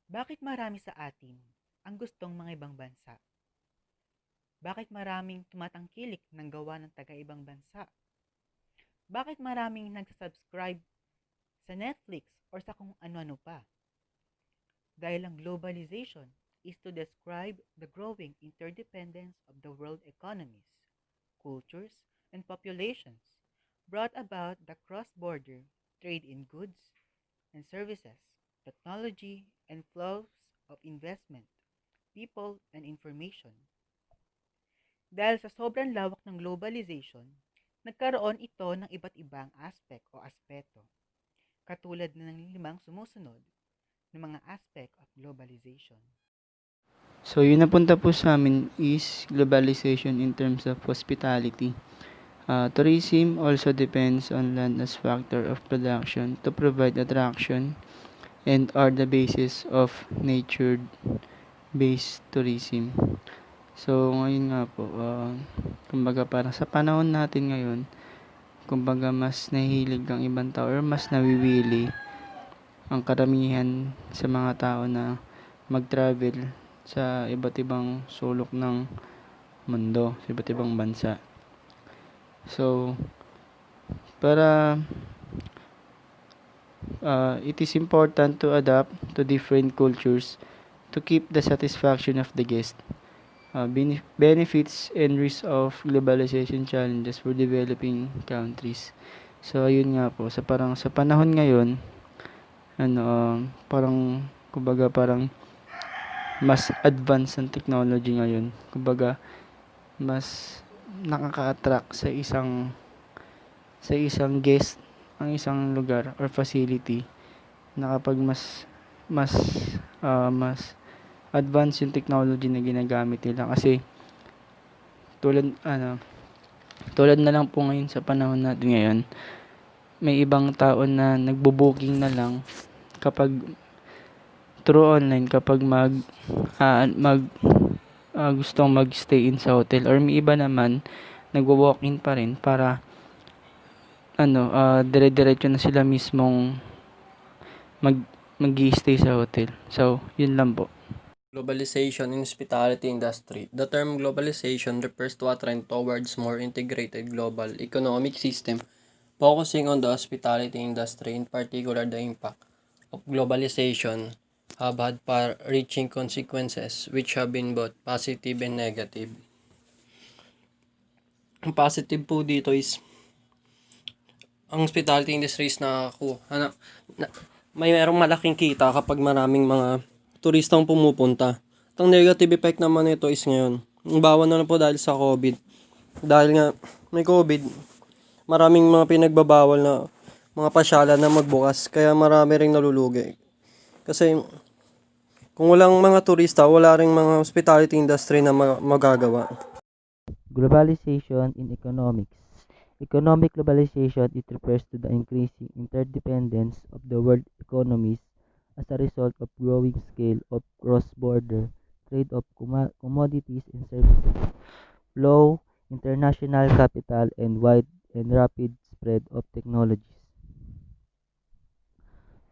Bakit marami sa atin ang gustong mga ibang bansa? Bakit maraming tumatangkilik ng gawa ng taga-ibang bansa? Bakit maraming nagsasubscribe sa Netflix or sa kung ano-ano pa? Dahil ang globalization is to describe the growing interdependence of the world economies, cultures, and populations brought about the cross-border trade in goods and services, technology, and flows of investment, people, and information. Dahil sa sobrang lawak ng globalization, nagkaroon ito ng iba't ibang aspect o aspeto, katulad na ng limang sumusunod ng mga aspect of globalization. So, yung napunta po sa amin is globalization in terms of hospitality. Tourism also depends on land as factor of production to provide attraction and are the basis of nature-based tourism. So, ngayon nga po, kumbaga parang sa panahon natin ngayon, kumbaga mas nahihilig ang ibang tao or mas nawiwili ang karamihan sa mga tao na mag-travel sa iba't ibang sulok ng mundo, sa iba't ibang bansa. So, para it is important to adapt to different cultures to keep the satisfaction of the guest. Benefits and risks of globalization challenges for developing countries. So, ayun nga po, sa panahon ngayon, parang kumbaga parang mas advanced ang technology ngayon. Kumbaga mas nakaka-attract sa isang guest ang isang lugar or facility na kapag mas mas advanced yung technology na ginagamit nila kasi tulad tulad na lang po ngayon sa panahon natin ngayon, may ibang tao na nagbo-booking na lang kapag through online kapag gustong mag-stay in sa hotel, or may iba naman nagwo-walk-in pa rin para dire-diretso na sila mismong mag mag-i-stay sa hotel. So, yun lang po. Globalization in hospitality industry. The term globalization refers to a trend towards more integrated global economic system, focusing on the hospitality industry, in particular the impact of globalization have had far-reaching consequences which have been both positive and negative. Ang positive po dito is ang hospitality industry is may merong malaking kita kapag maraming mga turistang pumupunta. At ang negative effect naman nito is ngayon, bawa na po dahil sa COVID. Dahil nga may COVID, maraming mga pinagbabawal na mga pasyalan na magbukas, kaya marami ring nalulugi. Kasi kung walang mga turista, wala ring mga hospitality industry na magagawa. Globalization in economics. Economic globalization, it refers to the increasing interdependence of the world economies as a result of growing scale of cross-border trade of commodities and services, flow, international capital, and wide and rapid spread of technologies.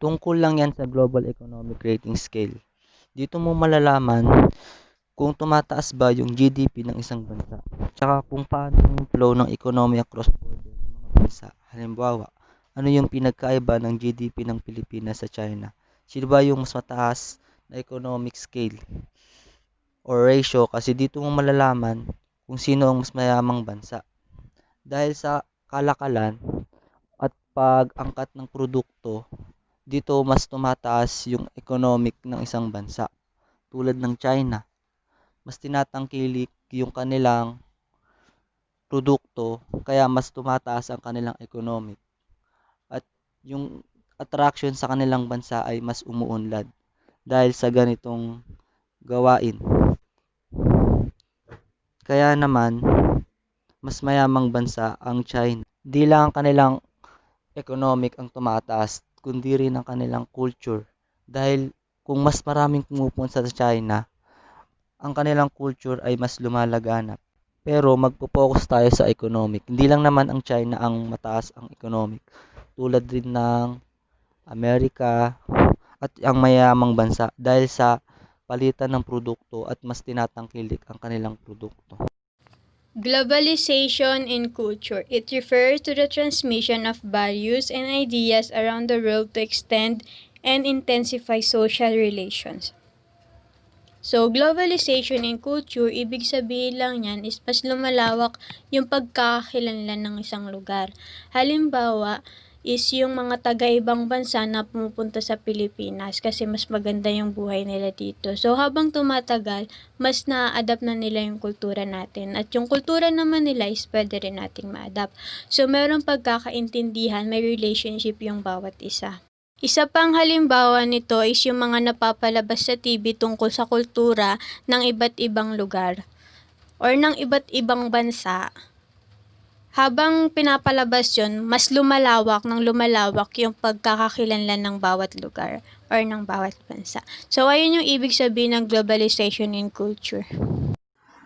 Tungkol lang yan sa global economic rating scale. Dito mo malalaman kung tumataas ba yung GDP ng isang bansa, tsaka kung paano yung flow ng ekonomiya cross-border ng mga bansa. Halimbawa, ano yung pinagkaiba ng GDP ng Pilipinas sa China? Sino ba yung mas mataas na economic scale or ratio? Kasi dito mo malalaman kung sino ang mas mayamang bansa. Dahil sa kalakalan at pag-angkat ng produkto, dito mas tumataas yung economic ng isang bansa. Tulad ng China, mas tinatangkilik yung kanilang produkto, kaya mas tumataas ang kanilang economic. At yung attraction sa kanilang bansa ay mas umuunlad dahil sa ganitong gawain. Kaya naman, mas mayamang bansa ang China. Di lang ang kanilang economic ang tumataas, kundi rin ang kanilang culture. Dahil kung mas maraming pumupunta sa China, ang kanilang culture ay mas lumalaganap. Pero magpo-focus tayo sa economic. Hindi lang naman ang China ang mataas ang economic. Tulad rin ng Amerika at ang mayayamang bansa dahil sa palitan ng produkto at mas tinatangkilik ang kanilang produkto. Globalization in culture. It refers to the transmission of values and ideas around the world to extend and intensify social relations. So, globalization in culture, ibig sabihin lang yan is mas lumalawak yung pagkakakilanlan ng isang lugar. Halimbawa, is yung mga taga-ibang bansa na pumupunta sa Pilipinas kasi mas maganda yung buhay nila dito. So, habang tumatagal, mas na-adapt na nila yung kultura natin. At yung kultura naman nila is pwede rin nating ma-adapt. So, merong pagkakaintindihan, may relationship yung bawat isa. Isa pang halimbawa nito is yung mga napapalabas sa TV tungkol sa kultura ng iba't ibang lugar or ng iba't ibang bansa. Habang pinapalabas yon, mas lumalawak yung pagkakakilanlan ng bawat lugar or ng bawat bansa. So, ayun yung ibig sabihin ng globalization in culture.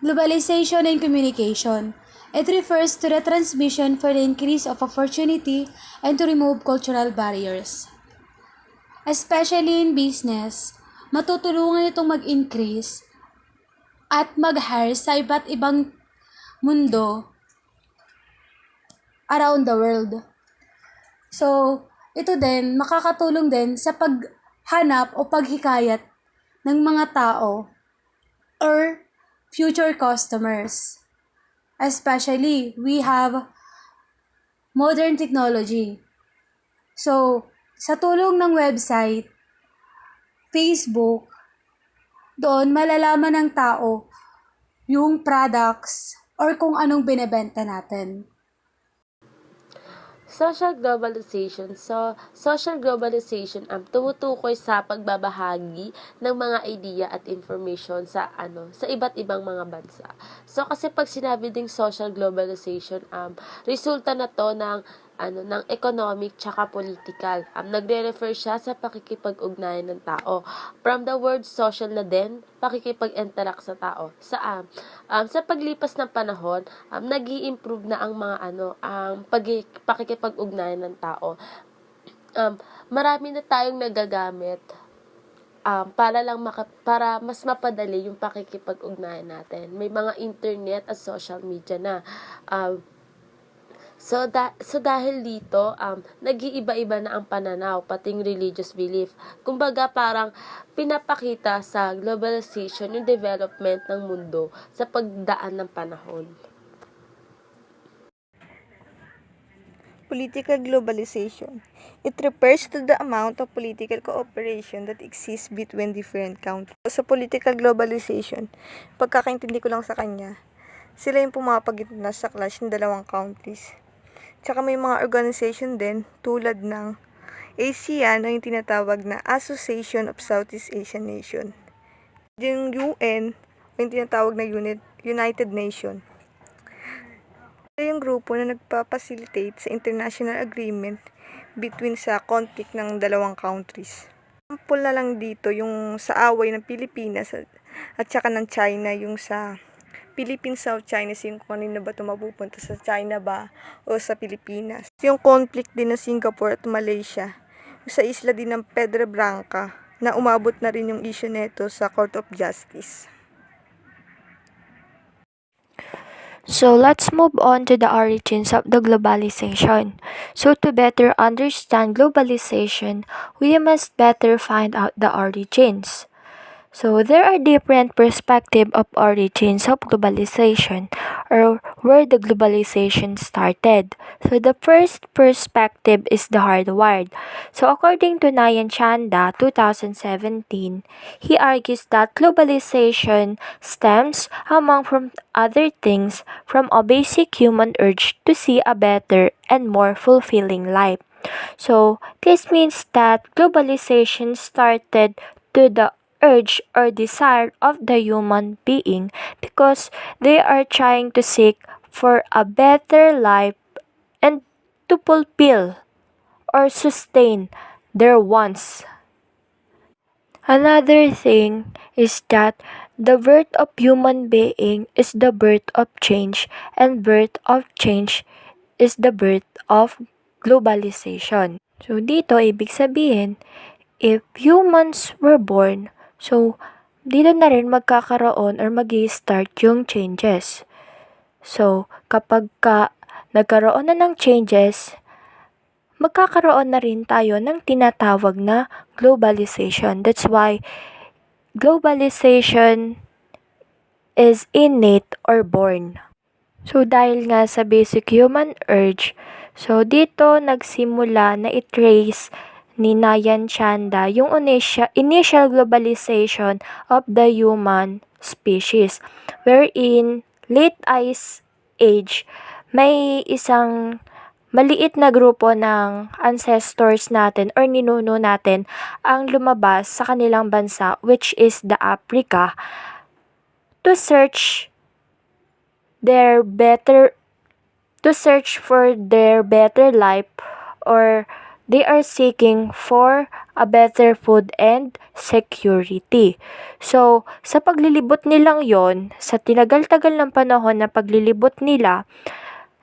Globalization and communication. It refers to the transmission for the increase of opportunity and to remove cultural barriers. Especially in business, matutulungan itong mag-increase at mag-hire sa iba't ibang mundo around the world. So, ito din, makakatulong din sa paghanap o paghikayat ng mga tao or future customers. Especially, we have modern technology. So, sa tulong ng website, Facebook, doon malalaman ng tao yung products or kung anong binebenta natin. Social globalization. So, social globalization ang tumutukoy sa pagbabahagi ng mga idea at information sa sa iba't ibang mga bansa. So, kasi pag sinabi ding social globalization, resulta na to ng ng economic tsaka political. Nagre-refer siya sa pakikipag-ugnayan ng tao. From the word social na din, pakikipag-interact sa tao. Sa paglipas ng panahon, nag-i-improve na ang mga ang pakikipag-ugnayan ng tao. Marami na tayong nagagamit para mas mapadali yung pakikipag-ugnayan natin. May mga internet at social media na. So dahil dito, nag-iiba-iba na ang pananaw, pating religious belief. Kumbaga parang pinapakita sa globalization yung development ng mundo sa pagdaan ng panahon. Political globalization. It refers to the amount of political cooperation that exists between different countries. Sa political globalization, pagkakaintindi ko lang sa kanya, sila yung pumapagitna sa clash ng dalawang countries. Tsaka may mga organization din tulad ng ASEAN o yung tinatawag na Association of Southeast Asian Nation. Yung UN o yung tinatawag na United Nation. Ito yung grupo na nagpa-facilitate sa international agreement between sa conflict ng dalawang countries. Example na lang dito yung sa away ng Pilipinas at saka ng China, yung sa Philippines South China Sea, kung kanino ba ito mapupunta, sa China ba o sa Pilipinas. Yung conflict din ng Singapore at Malaysia, sa isla din ng Pedra Branca, na umabot na rin yung issue nito sa Court of Justice. So let's move on to the origins of the globalization. So to better understand globalization, we must better find out the origins. So there are different perspectives of origins of globalization or where the globalization started. So the first perspective is the hardwired. So according to Nayan Chanda, 2017, he argues that globalization stems, among from other things, from a basic human urge to see a better and more fulfilling life. So this means that globalization started to the urge or desire of the human being because they are trying to seek for a better life and to fulfill or sustain their wants. Another thing is that the birth of human being is the birth of change, and birth of change is the birth of globalization. So dito ibig sabihin if humans were born, so dito na rin magkakaroon or mag-i-start yung changes. So, kapag nagkaroon na ng changes, magkakaroon na rin tayo ng tinatawag na globalization. That's why globalization is innate or born. So, dahil nga sa basic human urge, so dito nagsimula na i-trace ni Nayan Chanda yung initial globalization of the human species, wherein late ice age, may isang maliit na grupo ng ancestors natin or ninuno natin ang lumabas sa kanilang bansa, which is the Africa, to search their better for their better life, or they are seeking for a better food and security. So, sa paglilibot nilang yon, sa tinagal-tagal ng panahon na paglilibot nila,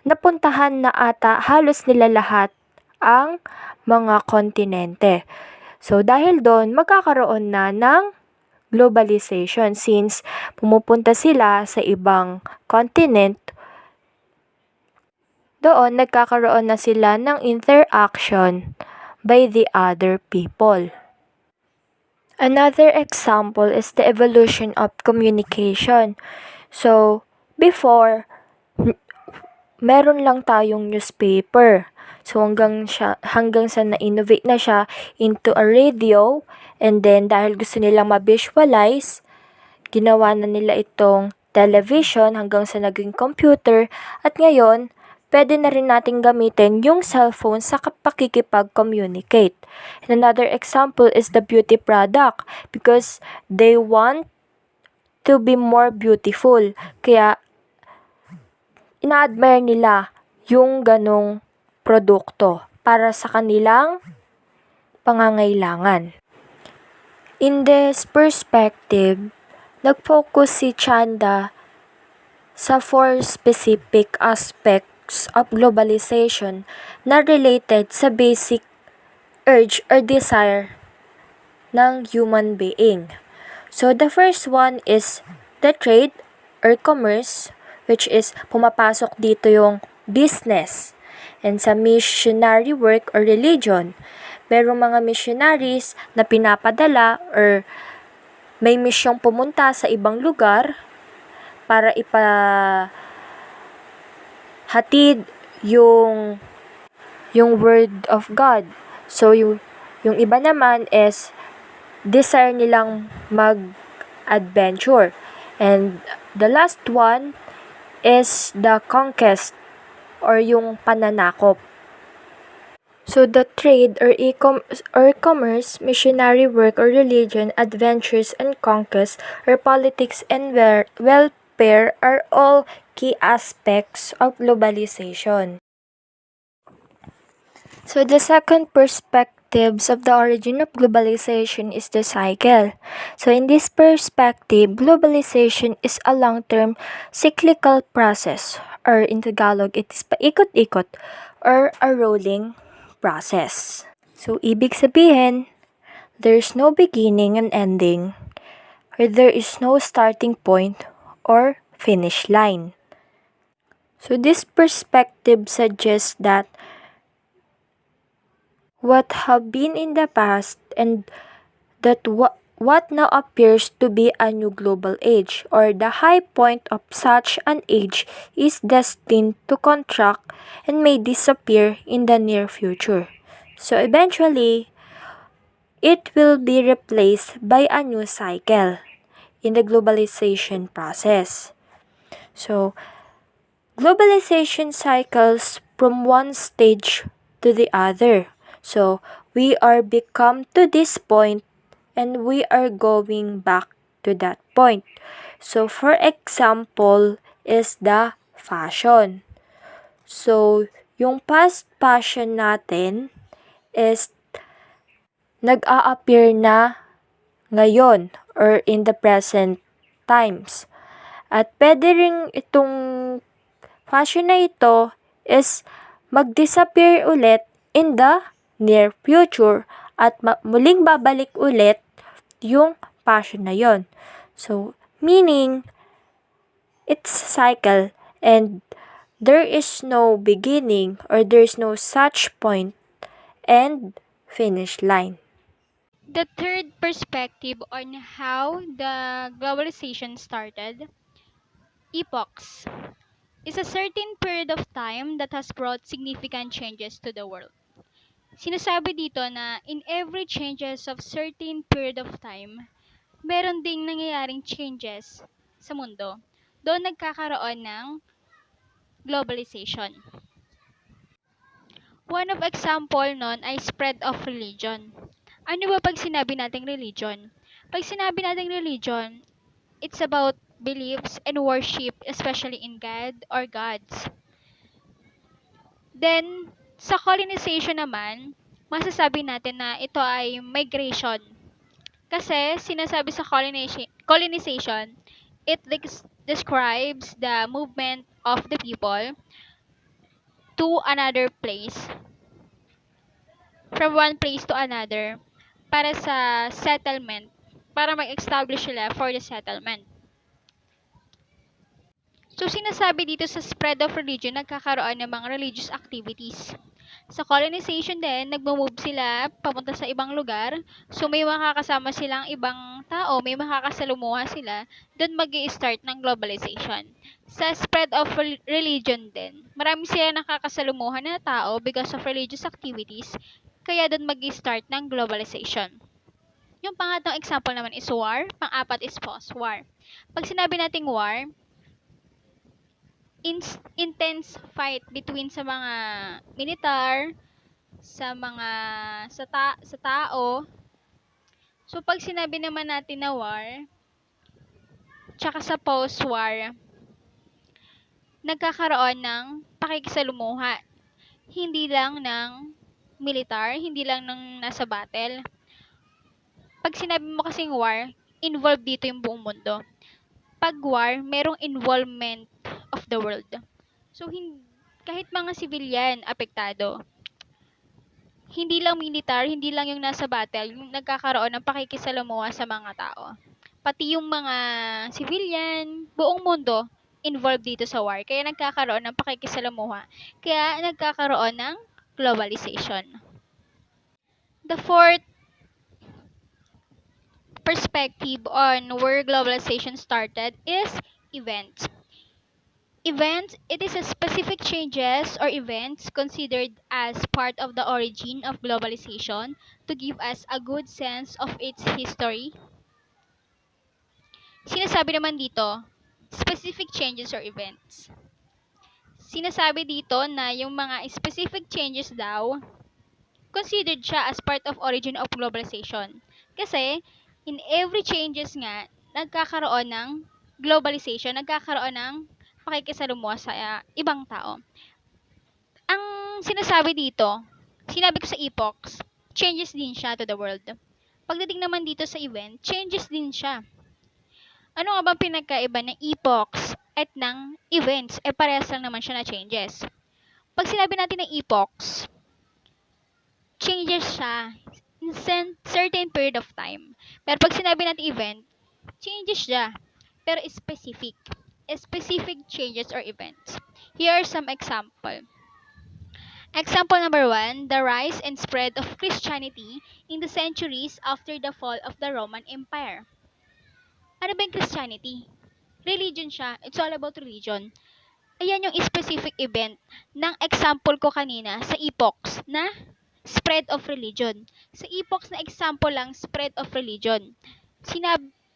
napuntahan na ata halos nila lahat ang mga kontinente. So, dahil doon, magkakaroon na ng globalization since pumupunta sila sa ibang continent. Doon nagkakaroon na sila ng interaction by the other people. Another example is the evolution of communication. So, before, meron lang tayong newspaper. So, hanggang sa na-innovate na siya into a radio, and then dahil gusto nilang ma-visualize, ginawa na nila itong television hanggang sa naging computer, at ngayon, pwede na rin nating gamitin yung cellphone sa pakikipag-communicate. And another example is the beauty product, because they want to be more beautiful. Kaya, ina-admire nila yung ganong produkto para sa kanilang pangangailangan. In this perspective, nag-focus si Chanda sa 4 specific aspects of globalization na related sa basic urge or desire ng human being. So, the first one is the trade or commerce, which is pumapasok dito yung business. And sa missionary work or religion, merong mga missionaries na pinapadala or may misyong pumunta sa ibang lugar para ipahatid yung word of God. So, yung iba naman is desire nilang mag-adventure. And the last one is the conquest or yung pananakop. So, the trade or commerce, missionary work or religion, adventures and conquest, or politics and welfare are all key aspects of globalization. So, the second perspectives of the origin of globalization is the cycle. So, in this perspective, globalization is a long-term cyclical process, or in Tagalog, it is paikot-ikot or a rolling process. So, ibig sabihin, there's no beginning and ending, or there is no starting point or finish line. So, this perspective suggests that what have been in the past and that what now appears to be a new global age, or the high point of such an age, is destined to contract and may disappear in the near future. So eventually, it will be replaced by a new cycle in the globalization process. So, globalization cycles from one stage to the other. So, we are become to this point and we are going back to that point. So, for example, is the fashion. So, yung past fashion natin is nag-a-appear na ngayon or in the present times. At pwede rin itong fashion na ito is mag-disappear ulit in the near future at muling babalik ulit yung passion na yon. So, meaning, it's a cycle and there is no beginning or there is no such point and finish line. The third perspective on how the globalization started, epochs, is a certain period of time that has brought significant changes to the world. Sinasabi dito na in every changes of certain period of time, meron ding nangyayaring changes sa mundo. Doon nagkakaroon ng globalization. One of example nun ay spread of religion. Ano ba pag sinabi nating religion? Pag sinabi nating religion, it's about beliefs and worship, especially in God or gods. Then, sa colonization naman, masasabi natin na ito ay migration. Kasi sinasabi sa colonization, it describes the movement of the people to another place, from one place to another, para sa settlement, para mag-establish sila for the settlement. So, sinasabi dito sa spread of religion, nagkakaroon ng mga religious activities. Sa colonization din, nagmo-move sila papunta sa ibang lugar. So, may makakasama silang ibang tao, may makakasalumuha sila. Doon mag start ng globalization. Sa spread of religion din, marami sila nakakasalumuha na tao because of religious activities. Kaya doon mag start ng globalization. Yung pangatlong example naman is war. Pang-apat is post-war. Pag sinabi nating war, intense fight between sa mga militar, sa tao. So pag sinabi naman natin na war, tsaka sa post-war, nagkakaroon ng pakikisalumuha. Hindi lang ng militar, hindi lang ng nasa battle. Pag sinabi mo kasing war, involved dito yung buong mundo. Pag war, merong involvement of the world. So, kahit mga civilian apektado, hindi lang militar, hindi lang yung nasa battle, yung nagkakaroon ng pakikisalamuha sa mga tao. Pati yung mga civilian, buong mundo, involved dito sa war. Kaya nagkakaroon ng pakikisalamuha. Kaya nagkakaroon ng globalization. The fourth perspective on where globalization started is events. Events, it is a specific changes or events considered as part of the origin of globalization to give us a good sense of its history. Sinasabi naman dito, specific changes or events. Sinasabi dito na yung mga specific changes daw, considered siya as part of origin of globalization. Kasi, in every changes nga, nagkakaroon ng globalization, nagkakaroon ng pakikisalamuha sa ibang tao. Ang sinasabi dito, sinabi ko sa epochs, changes din siya to the world. Pagdating naman dito sa event, changes din siya. Ano nga bang pinagkaiba ng epochs at ng events? Parehas lang naman siya na changes. Pag sinabi natin ng epochs, changes siya in certain period of time. Pero pag sinabi natin event, changes siya, pero specific. Specific changes or events. Here are some example. Example number 1, the rise and spread of Christianity in the centuries after the fall of the Roman Empire. Ano ba yung Christianity? Religion siya. It's all about religion. Ayan yung specific event ng example ko kanina sa epochs na spread of religion. Sa epochs na example lang, spread of religion.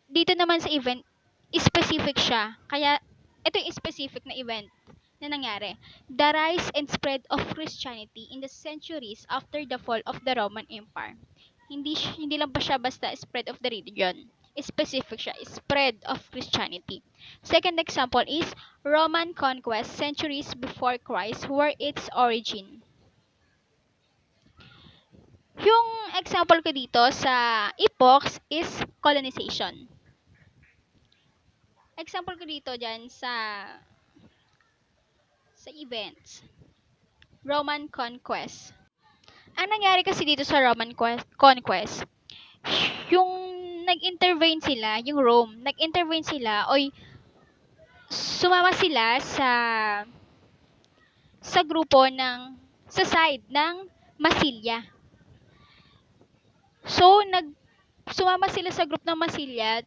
Dito naman sa event, specific siya. Kaya, ito yung specific na event na nangyari. The rise and spread of Christianity in the centuries after the fall of the Roman Empire. Hindi lang pa siya basta spread of the religion. Specific siya, spread of Christianity. Second example is Roman conquest centuries before Christ were its origin. Yung example ko dito sa epochs is colonization. Example ko dito dyan sa events. Roman conquest. Ang nangyari kasi dito sa Roman conquest, yung nag-intervene sila, yung Rome, nag-intervene sila o sumama sila sa grupo sa side ng Masilya. So, sumama sila sa group ng Masilya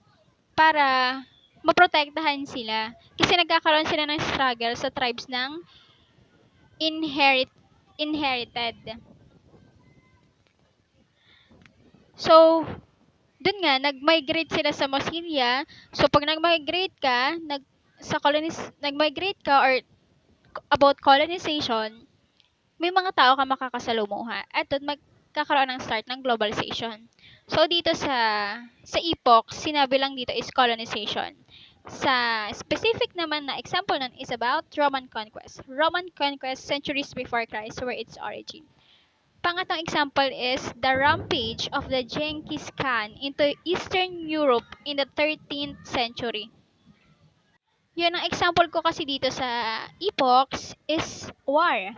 para maprotektahan sila. Kasi nagkakaroon sila ng struggle sa tribes ng inherited. So, dun nga, nag-migrate sila sa Masilya. So, pag nag-migrate ka, nag-migrate ka or about colonization, may mga tao ka makakasalumuha. At doon magkakaroon ng start ng globalization. So, dito sa epoch, sinabi lang dito is colonization. Sa specific naman na example nun is about Roman conquest. Roman conquest centuries before Christ were its origin. Pangatong example is the rampage of the Genghis Khan into Eastern Europe in the 13th century. Yun ang example ko kasi dito sa epochs is war.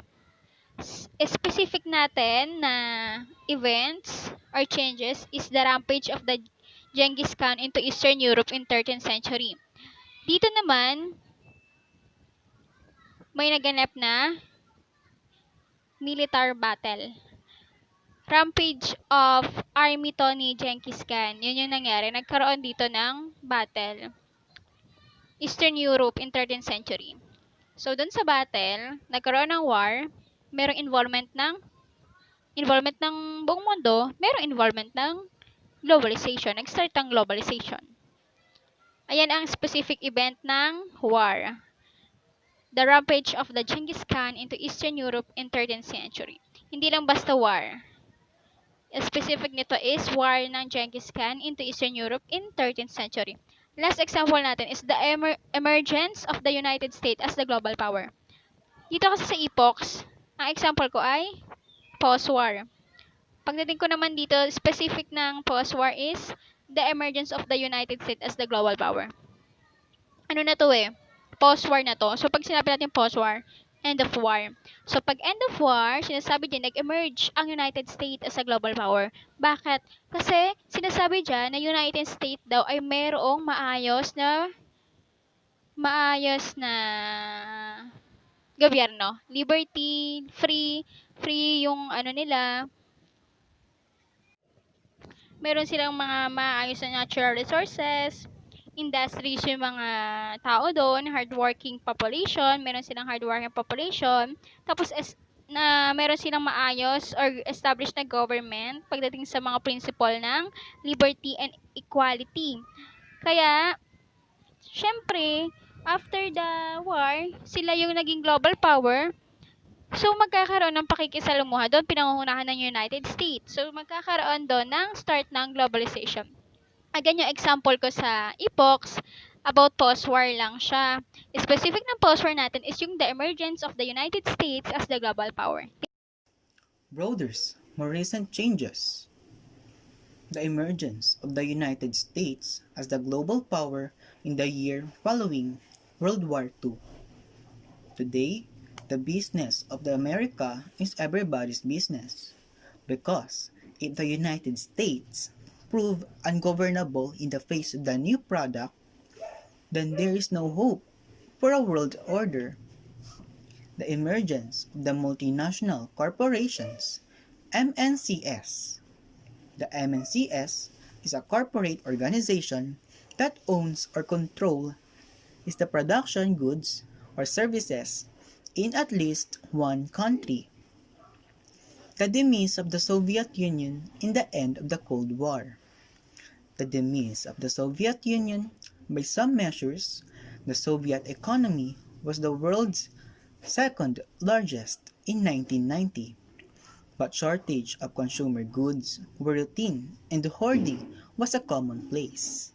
Specific natin na events or changes is the rampage of the Genghis Khan into Eastern Europe in 13th century. Dito naman, may naganap na military battle. Rampage of army to ni Genghis Khan. Yun yung nangyari. Nagkaroon dito ng battle. Eastern Europe in 13th century. So, dun sa battle, nagkaroon ng war, merong involvement ng buong mundo, merong involvement ng globalization. Nag-start ang globalization. Ayan ang specific event ng war. The rampage of the Genghis Khan into Eastern Europe in 13th century. Hindi lang basta war. Specific nito is war ng Genghis Khan into Eastern Europe in 13th century. Last example natin is the emergence of the United States as the global power. Dito kasi sa epochs, ang example ko ay post-war. Pagdating ko naman dito, specific ng post-war is the emergence of the United States as the global power. Ano na to post-war na to. So, pag sinabi natin post-war, end of war. So, pag end of war, sinasabi din, nag-emerge ang United States as a global power. Bakit? Kasi, sinasabi dyan na United States daw ay mayroong maayos na gobyerno. Liberty, free yung ano nila. Meron silang mga maayos na natural resources, industries yung mga tao doon, hardworking population, meron silang hardworking population, tapos meron silang maayos or established na government pagdating sa mga principle ng liberty and equality. Kaya, syempre, after the war, sila yung naging global power. So, magkakaroon ng pakikisalamuha doon, pinangungunahan ng United States. So, magkakaroon doon ng start ng globalization. Again, yung example ko sa epochs, about post-war lang siya. Specific ng post-war natin is yung the emergence of the United States as the global power. Brothers, more recent changes. The emergence of the United States as the global power in the year following World War II. Today, the business of the America is everybody's business. Because if the United States prove ungovernable in the face of the new product, then there is no hope for a world order. The emergence of the multinational corporations, MNCs. The MNCs is a corporate organization that owns or controls the production goods or services in at least one country. The demise of the Soviet Union in the end of the Cold War. The demise of the Soviet Union, by some measures, the Soviet economy was the world's second largest in 1990. But shortage of consumer goods were routine and hoarding was a commonplace.